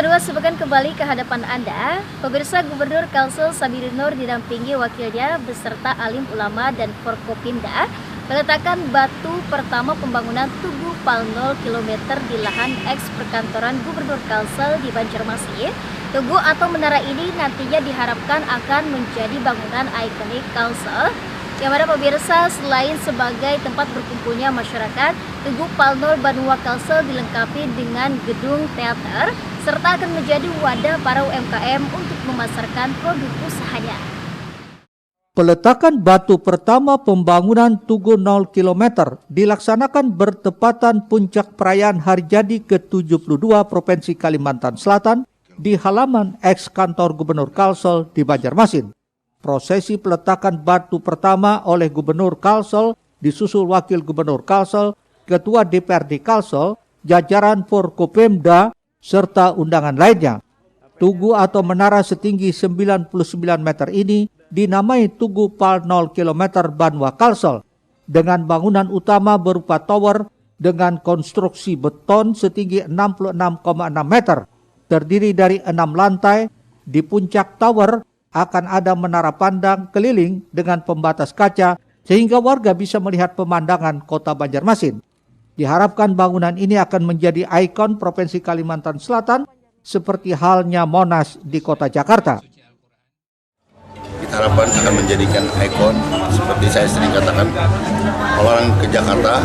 Banua sepekan kembali ke hadapan Anda. Pemirsa, Gubernur Kalsel Sabirin Nur didampingi wakilnya beserta alim ulama dan Forkopimda meletakkan batu pertama pembangunan Tugu Pal 0 km di lahan eks perkantoran Gubernur Kalsel di Banjarmasin. Tugu atau menara ini nantinya diharapkan akan menjadi bangunan ikonik Kalsel, yang mana pemirsa selain sebagai tempat berkumpulnya masyarakat, Tugu Pal 0 Banua Kalsel dilengkapi dengan gedung teater serta akan menjadi wadah para UMKM untuk memasarkan produk usahanya. Peletakan batu pertama pembangunan Tugu 0 km dilaksanakan bertepatan puncak perayaan Hari Jadi ke-72 Provinsi Kalimantan Selatan di halaman eks kantor Gubernur Kalsel di Banjarmasin. Prosesi peletakan batu pertama oleh Gubernur Kalsel disusul Wakil Gubernur Kalsel, Ketua DPRD Kalsel, jajaran Forkopimda, serta undangan lainnya. Tugu atau menara setinggi 99 meter ini dinamai Tugu Pal 0 km Banua Kalsel dengan bangunan utama berupa tower dengan konstruksi beton setinggi 66,6 meter, terdiri dari 6 lantai. Di puncak tower akan ada menara pandang keliling dengan pembatas kaca sehingga warga bisa melihat pemandangan kota Banjarmasin. Diharapkan bangunan ini akan menjadi ikon Provinsi Kalimantan Selatan seperti halnya Monas di kota Jakarta. Kita harapkan akan menjadikan ikon seperti saya sering katakan, kalau orang ke Jakarta,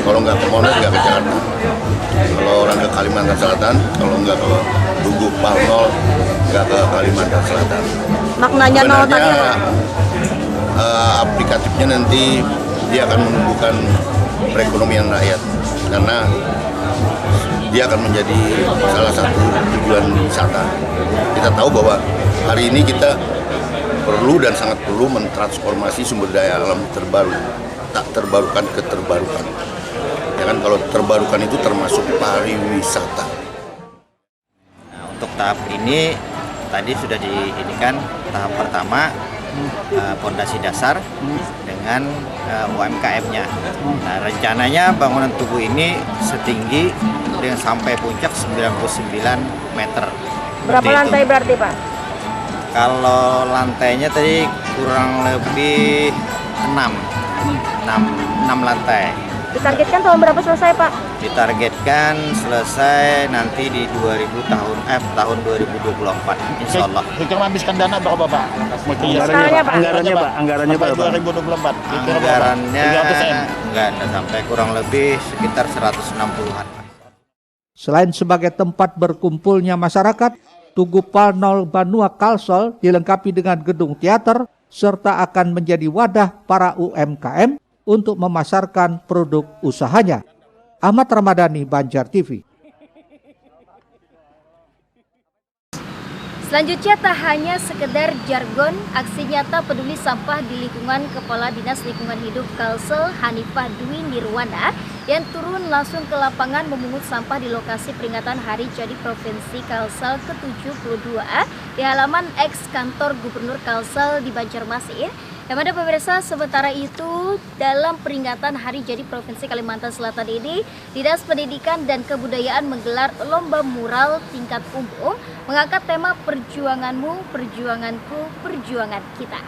kalau nggak ke Monas nggak ke Jakarta. Kalau orang ke Kalimantan Selatan, kalau nggak ke Tugu Pal 0 nggak ke Kalimantan Selatan. Maknanya nol tadi aplikatifnya nanti dia akan menumbuhkan perekonomian rakyat karena dia akan menjadi salah satu tujuan wisata. Kita tahu bahwa hari ini kita perlu dan sangat perlu mentransformasi sumber daya alam terbaru, tak terbarukan ke terbarukan. Ya kan, kalau terbarukan itu termasuk pariwisata. Nah, untuk tahap ini tadi sudah diinikan tahap pertama pondasi dasar dengan UMKM-nya. Nah, rencananya bangunan tugu ini setinggi dengan sampai puncak 99 meter. berapa lantai berarti, Pak? Kalau lantainya tadi kurang lebih 6 lantai. Ditargetkan tahun berapa selesai, Pak? Ditargetkan selesai nanti di tahun 2024, insya Allah. Hitung habiskan dana berapa, Pak? Anggarannya Pak. 2024. Anggarannya enggak ada, sampai kurang lebih sekitar 160-an. Selain sebagai tempat berkumpulnya masyarakat, Tugu Pal 0 Banua Kalsel dilengkapi dengan gedung teater serta akan menjadi wadah para UMKM untuk memasarkan produk usahanya. Ahmad Ramadhani, Banjar TV. Selanjutnya, tak hanya sekedar jargon, aksi nyata peduli sampah di lingkungan Kepala Dinas Lingkungan Hidup Kalsel Hanifah Dwi Nirwana yang turun langsung ke lapangan memungut sampah di lokasi peringatan Hari Jadi Provinsi Kalsel ke-72 di halaman eks kantor Gubernur Kalsel di Banjarmasin. Yang mana pemirsa, sementara itu dalam peringatan Hari Jadi Provinsi Kalimantan Selatan ini, Dinas Pendidikan dan Kebudayaan menggelar lomba mural tingkat umum mengangkat tema Perjuanganmu, Perjuanganku, Perjuangan Kita.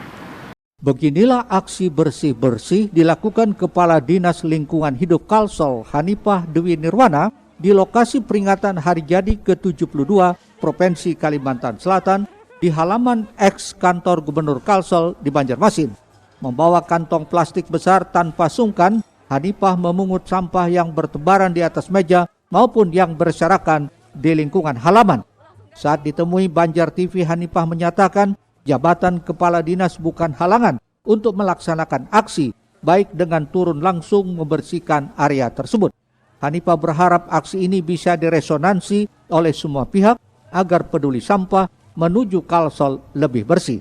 Beginilah aksi bersih-bersih dilakukan Kepala Dinas Lingkungan Hidup Kalsel Hanifah Dwi Nirwana di lokasi peringatan Hari Jadi ke-72 Provinsi Kalimantan Selatan di halaman eks kantor Gubernur Kalsel di Banjarmasin. Membawa kantong plastik besar tanpa sungkan, Hanifah memungut sampah yang bertebaran di atas meja maupun yang berserakan di lingkungan halaman. Saat ditemui Banjar TV, Hanifah menyatakan jabatan kepala dinas bukan halangan untuk melaksanakan aksi, baik dengan turun langsung membersihkan area tersebut. Hanifah berharap aksi ini bisa diresonansi oleh semua pihak agar peduli sampah menuju Kalsel lebih bersih.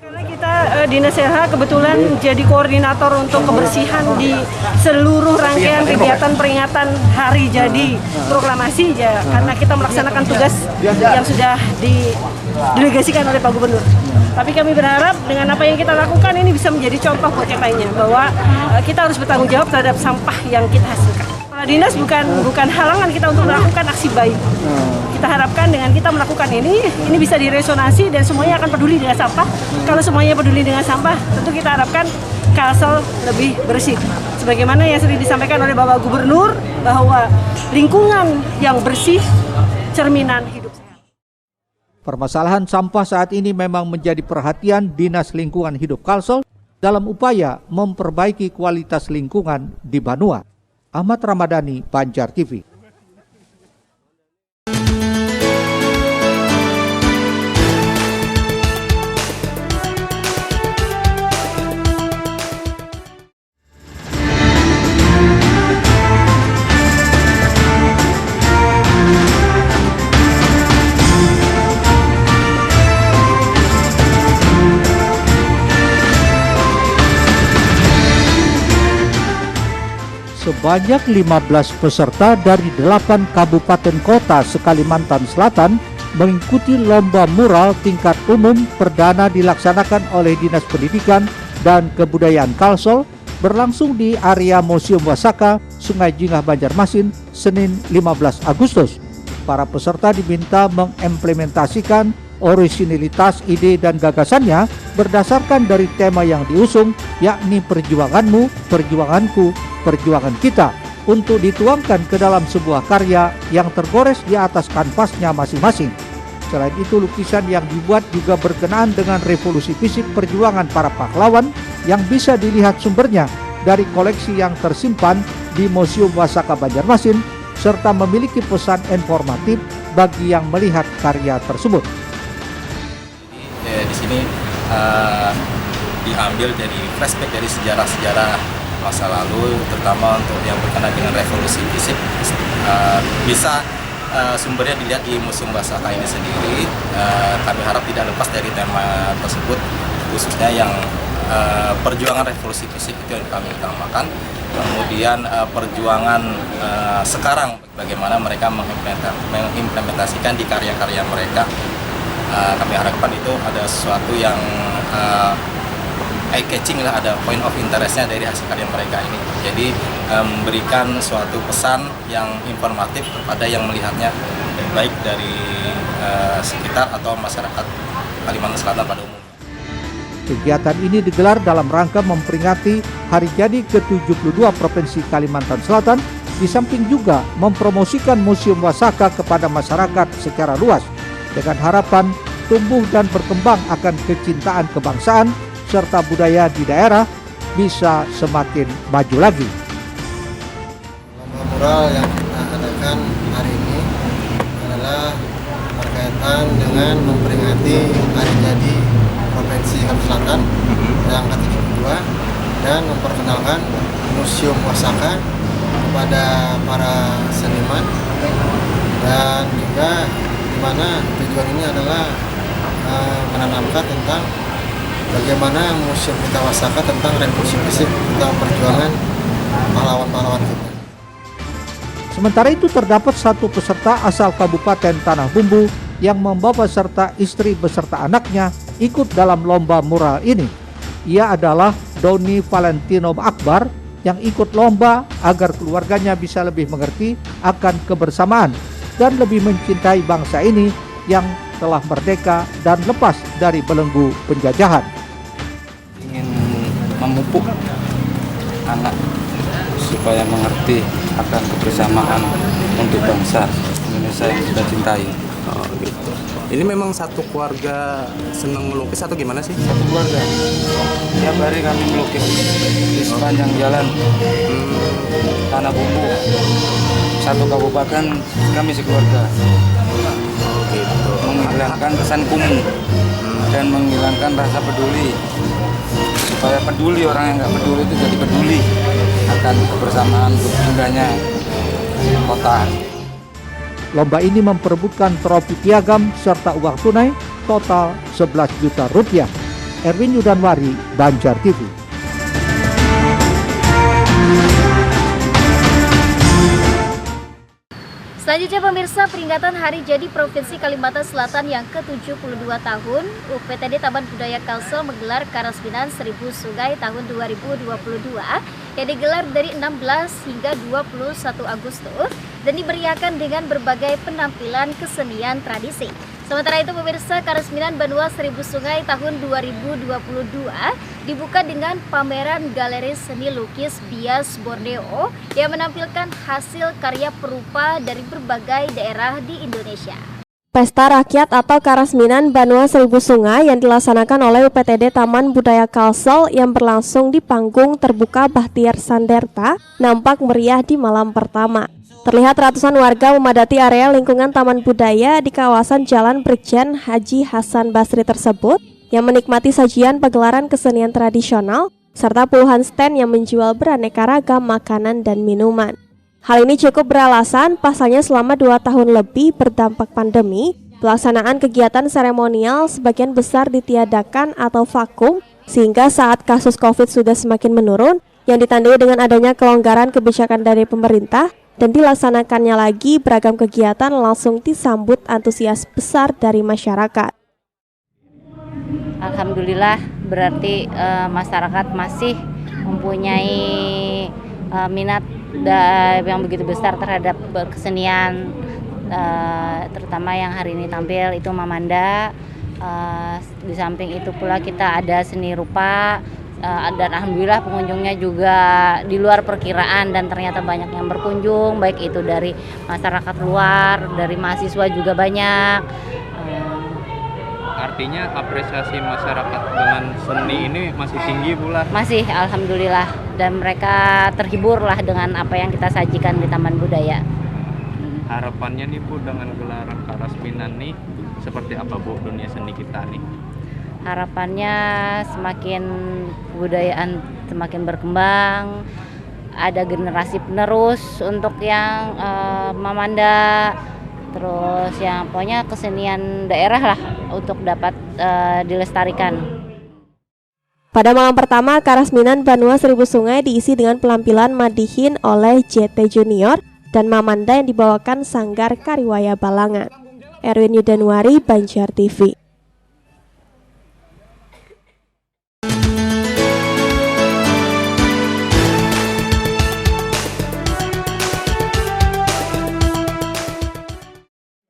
Karena kita Dinas LH kebetulan jadi koordinator untuk kebersihan di seluruh rangkaian kegiatan peringatan Hari Jadi Proklamasi ya, karena kita melaksanakan tugas yang sudah didelegasikan oleh Pak Gubernur. Tapi kami berharap dengan apa yang kita lakukan ini bisa menjadi contoh buat yang lainnya, bahwa kita harus bertanggung jawab terhadap sampah yang kita hasilkan. Dinas bukan halangan kita untuk melakukan aksi baik. Kita harapkan dengan kita melakukan ini bisa diresonansi dan semuanya akan peduli dengan sampah. Kalau semuanya peduli dengan sampah, tentu kita harapkan Kalsel lebih bersih. Sebagaimana yang sering disampaikan oleh Bapak Gubernur bahwa lingkungan yang bersih cerminan hidup sehat. Permasalahan sampah saat ini memang menjadi perhatian Dinas Lingkungan Hidup Kalsel dalam upaya memperbaiki kualitas lingkungan di Banua. Ahmad Ramadhani, Banjar TV. Sebanyak 15 peserta dari 8 kabupaten kota se-Kalimantan Selatan mengikuti lomba mural tingkat umum perdana dilaksanakan oleh Dinas Pendidikan dan Kebudayaan Kalsel berlangsung di area Museum Wasaka, Sungai Jingah, Banjarmasin, Senin 15 Agustus. Para peserta diminta mengimplementasikan orisinilitas ide dan gagasannya berdasarkan dari tema yang diusung, yakni perjuanganmu, perjuanganku, perjuangan kita, untuk dituangkan ke dalam sebuah karya yang tergores di atas kanvasnya masing-masing. Selain itu, lukisan yang dibuat juga berkenaan dengan revolusi fisik perjuangan para pahlawan yang bisa dilihat sumbernya dari koleksi yang tersimpan di Museum Wasaka Banjarmasin, serta memiliki pesan informatif bagi yang melihat karya tersebut. Di sini diambil dari flashback dari sejarah-sejarah masa lalu, terutama untuk yang berkenaan dengan revolusi fisik. Bisa sumbernya dilihat di Museum Wasaka ini sendiri. Kami harap tidak lepas dari tema tersebut, khususnya yang perjuangan revolusi fisik itu yang kami utamakan. Kemudian perjuangan sekarang, bagaimana mereka mengimplementasikan di karya-karya mereka. Kami harapkan itu ada sesuatu yang eye-catching lah, ada point of interestnya dari hasil karya mereka ini. Jadi memberikan suatu pesan yang informatif kepada yang melihatnya, baik dari sekitar atau masyarakat Kalimantan Selatan pada umumnya. Kegiatan ini digelar dalam rangka memperingati Hari Jadi ke-72 Provinsi Kalimantan Selatan, di samping juga mempromosikan Museum Wasaka kepada masyarakat secara luas, dengan harapan tumbuh dan berkembang akan kecintaan kebangsaan serta budaya di daerah bisa semakin maju lagi. Lomba mural yang kita adakan hari ini adalah berkaitan dengan memperingati Hari Jadi Provinsi Kalimantan Selatan yang ke-72 dan memperkenalkan Museum Wasaka kepada para seniman, dan juga di mana tujuan ini adalah menanamkan tentang bagaimana museum kita Wasaka tentang revolusi fisik, tentang perjuangan pahlawan-pahlawan kita. Sementara itu terdapat satu peserta asal Kabupaten Tanah Bumbu yang membawa serta istri beserta anaknya ikut dalam lomba mural ini. Ia adalah Doni Valentino Akbar yang ikut lomba agar keluarganya bisa lebih mengerti akan kebersamaan dan lebih mencintai bangsa ini yang telah merdeka dan lepas dari belenggu penjajahan. Ingin memupuk anak supaya mengerti akan kebersamaan untuk bangsa Indonesia yang kita cintai. Oh gitu. Ini memang satu keluarga senang melukis atau gimana sih? Satu keluarga. Tiap hari kami melukis di sepanjang jalan Tanah Bumbu. Satu kabupaten kami sekeluarga. Oh gitu. Menghilangkan kesan kumuh dan menghilangkan rasa peduli, supaya peduli orang yang nggak peduli itu jadi peduli akan kebersamaan untuk indahnya kota. Lomba ini memperebutkan trofi piagam serta uang tunai total 11 juta rupiah. Erwin Yudanwari, Banjar TV. Selanjutnya pemirsa, peringatan Hari Jadi Provinsi Kalimantan Selatan yang ke-72 tahun, UPTD Taman Budaya Kalsel menggelar Karasminan 1000 Sungai tahun 2022 yang digelar dari 16 hingga 21 Agustus dan diberiakan dengan berbagai penampilan kesenian tradisi. Sementara itu pemirsa, Karesminan Banua Seribu Sungai tahun 2022 dibuka dengan pameran galeri seni lukis bias Borneo yang menampilkan hasil karya perupa dari berbagai daerah di Indonesia. Pesta Rakyat atau Karesminan Banua Seribu Sungai yang dilaksanakan oleh UPTD Taman Budaya Kalsel yang berlangsung di panggung terbuka Bahtiar Sanderta nampak meriah di malam pertama. Terlihat ratusan warga memadati area lingkungan Taman Budaya di kawasan Jalan Brigjen Haji Hasan Basri tersebut yang menikmati sajian pagelaran kesenian tradisional serta puluhan stand yang menjual beraneka ragam makanan dan minuman. Hal ini cukup beralasan pasalnya selama 2 tahun lebih berdampak pandemi, pelaksanaan kegiatan seremonial sebagian besar ditiadakan atau vakum, sehingga saat kasus COVID sudah semakin menurun, yang ditandai dengan adanya kelonggaran kebijakan dari pemerintah, dan dilaksanakannya lagi beragam kegiatan langsung disambut antusias besar dari masyarakat. Alhamdulillah, berarti masyarakat masih mempunyai minat yang begitu besar terhadap kesenian, terutama yang hari ini tampil itu Mamanda. Di samping itu pula kita ada seni rupa, dan alhamdulillah pengunjungnya juga di luar perkiraan dan ternyata banyak yang berkunjung, baik itu dari masyarakat luar, dari mahasiswa juga banyak. Artinya apresiasi masyarakat dengan seni ini masih tinggi pula? Masih, alhamdulillah, dan mereka terhibur lah dengan apa yang kita sajikan di Taman Budaya. Harapannya nih Bu dengan gelaran Karesminan nih seperti apa Bu dunia seni kita nih? Harapannya semakin kebudayaan semakin berkembang, ada generasi penerus untuk yang Mamanda, terus yang pokoknya kesenian daerah lah untuk dapat dilestarikan. Pada malam pertama, Karesminan Banua Seribu Sungai diisi dengan pelampilan Madihin oleh JT Junior dan Mamanda yang dibawakan Sanggar Kariwaya Balangan. Erwin Yudanuari, Banjar TV.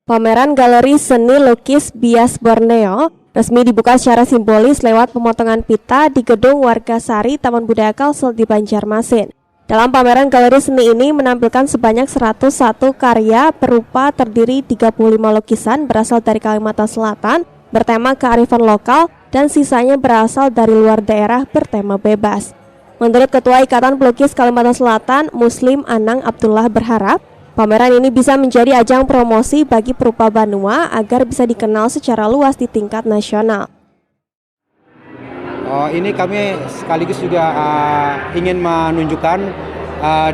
Pameran Galeri Seni Lukis Bias Borneo resmi dibuka secara simbolis lewat pemotongan pita di Gedung Wargasari Taman Budaya Kalsel di Banjarmasin. Dalam pameran galeri seni ini menampilkan sebanyak 101 karya berupa terdiri 35 lukisan berasal dari Kalimantan Selatan bertema kearifan lokal dan sisanya berasal dari luar daerah bertema bebas. Menurut Ketua Ikatan Pelukis Kalimantan Selatan, Muslim Anang Abdullah berharap pameran ini bisa menjadi ajang promosi bagi perupa Banua agar bisa dikenal secara luas di tingkat nasional. Ini kami sekaligus juga ingin menunjukkan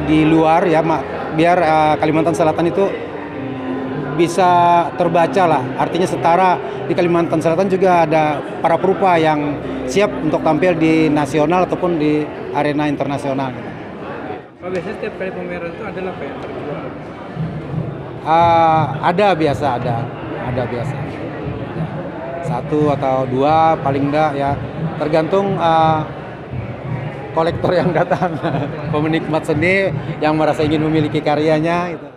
di luar ya, biar Kalimantan Selatan itu bisa terbaca lah. Artinya setara di Kalimantan Selatan juga ada para perupa yang siap untuk tampil di nasional ataupun di arena internasional. Biasanya setiap kali pameran itu ada apa yang terjual? Ada biasa. Satu atau dua paling enggak ya, tergantung kolektor yang datang, penikmat seni yang merasa ingin memiliki karyanya gitu.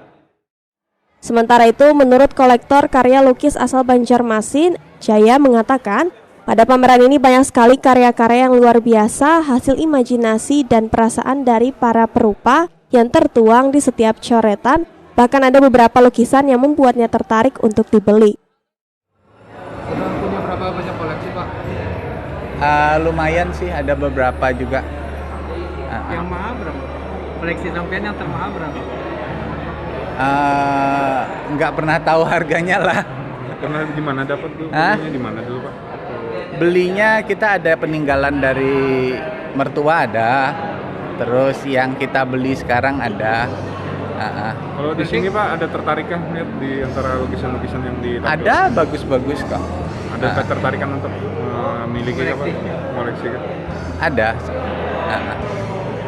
Sementara itu, menurut kolektor karya lukis asal Banjarmasin, Jaya mengatakan, pada pameran ini banyak sekali karya-karya yang luar biasa, hasil imajinasi dan perasaan dari para perupa yang tertuang di setiap coretan. Bahkan ada beberapa lukisan yang membuatnya tertarik untuk dibeli. Sudah punya berapa banyak koleksi Pak? Lumayan sih, ada beberapa juga. Yang mahal berapa? Koleksi sampean yang termahal berapa? Nggak pernah tahu harganya lah. Karena di mana dapat dulu? Belinya di mana dulu Pak? Belinya kita ada peninggalan dari mertua ada, terus yang kita beli sekarang ada. Kalau di sini Pak ada tertarikkah lihat di antara lukisan-lukisan yang ditampilkan? Ada bagus-bagus kok. Ada ketertarikan untuk memiliki koleksi kan? Ada.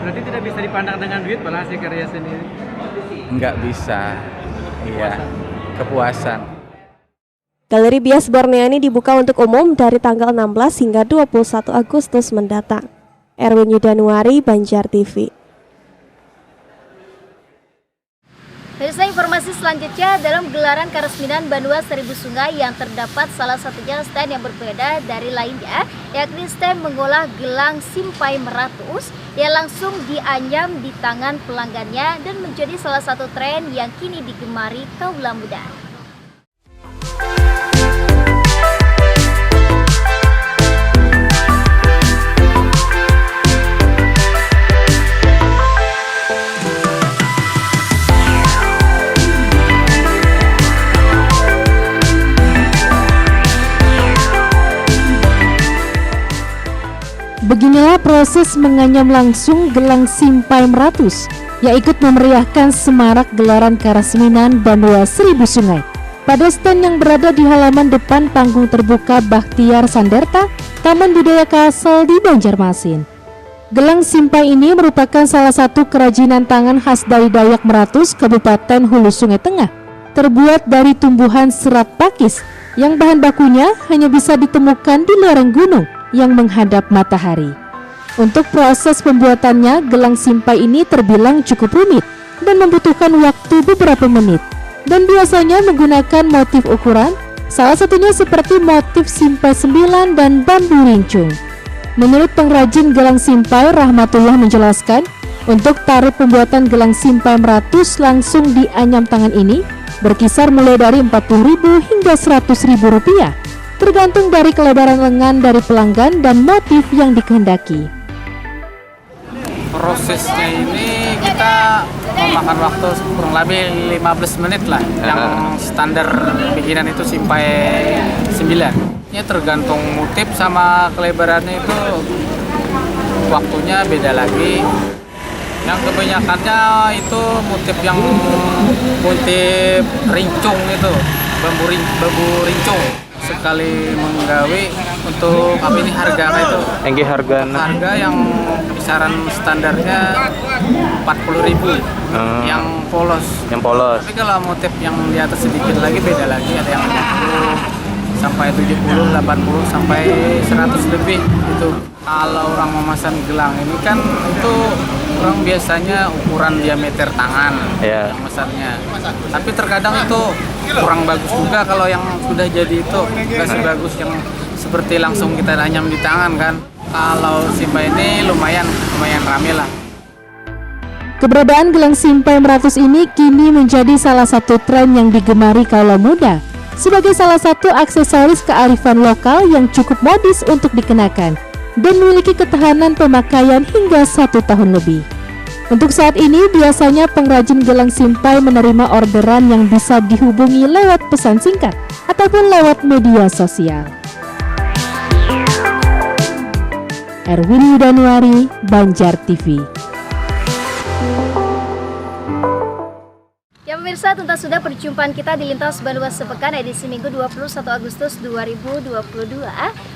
Berarti tidak bisa dipandang dengan duit malah hasil karya sendiri? Nggak bisa. Iya. Kepuasan. Galeri Bias Borneo ini dibuka untuk umum dari tanggal 16 hingga 21 Agustus mendatang. Erwin Yudanuari, Banjar TV. Pemirsa, informasi selanjutnya dalam gelaran Karesminan Banua Seribu Sungai yang terdapat salah satunya stand yang berbeda dari lainnya, yakni stand mengolah gelang simpai meratus yang langsung dianyam di tangan pelanggannya dan menjadi salah satu tren yang kini digemari kaula muda. Beginilah proses menganyam langsung gelang simpai meratus yang ikut memeriahkan semarak gelaran Karesminan Banua Seribu Sungai pada stand yang berada di halaman depan panggung terbuka Bahtiar Sanderta, Taman Budaya Kalsel di Banjarmasin. Gelang simpai ini merupakan salah satu kerajinan tangan khas dari Dayak Meratus, Kabupaten Hulu Sungai Tengah, terbuat dari tumbuhan serat pakis yang bahan bakunya hanya bisa ditemukan di lereng gunung yang menghadap matahari. Untuk proses pembuatannya, gelang simpai ini terbilang cukup rumit dan membutuhkan waktu beberapa menit dan biasanya menggunakan motif ukuran, salah satunya seperti motif simpai 9 dan bambu rincung. Menurut pengrajin gelang simpai, Rahmatullah menjelaskan, untuk tarif pembuatan gelang simpai meratus langsung dianyam tangan ini berkisar mulai dari Rp40.000 hingga Rp100.000, tergantung dari kelebaran lengan dari pelanggan dan motif yang dikehendaki. Prosesnya ini kita memakan waktu kurang lebih 15 menit lah. Yang standar bikinan itu simpai 9. Ya tergantung motif sama kelebarannya itu waktunya beda lagi. Yang kebanyakannya itu motif rincung itu, bambu rincung. Sekali menggawe untuk harga itu. Harga yang kisaran standarnya 40.000. Yang polos. Tapi kalau motif yang di atas sedikit lagi beda lagi, ada yang 60 sampai 70, 80 sampai 100 lebih itu. Kalau orang memasang gelang ini kan itu orang biasanya ukuran diameter tangan yang besarnya. Tapi terkadang itu kurang bagus juga kalau yang sudah jadi itu nggak sebagus yang seperti langsung kita anyam di tangan kan. Kalau simpai ini lumayan rame lah. Keberadaan gelang simpai meratus ini kini menjadi salah satu tren yang digemari kaula muda sebagai salah satu aksesoris kearifan lokal yang cukup modis untuk dikenakan dan memiliki ketahanan pemakaian hingga 1 tahun lebih. Untuk saat ini biasanya pengrajin gelang simpai menerima orderan yang bisa dihubungi lewat pesan singkat ataupun lewat media sosial. Erwin Yudanuari, Banjar TV. Ya pemirsa, tuntas sudah perjumpaan kita di Lintas Banua Sepekan edisi Minggu 21 Agustus 2022.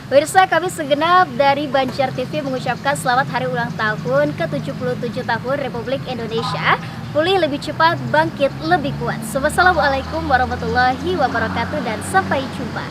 Pemirsa, kami segenap dari Banjar TV mengucapkan selamat hari ulang tahun ke-77 tahun Republik Indonesia. Pulih lebih cepat, bangkit lebih kuat. Wassalamualaikum warahmatullahi wabarakatuh dan sampai jumpa.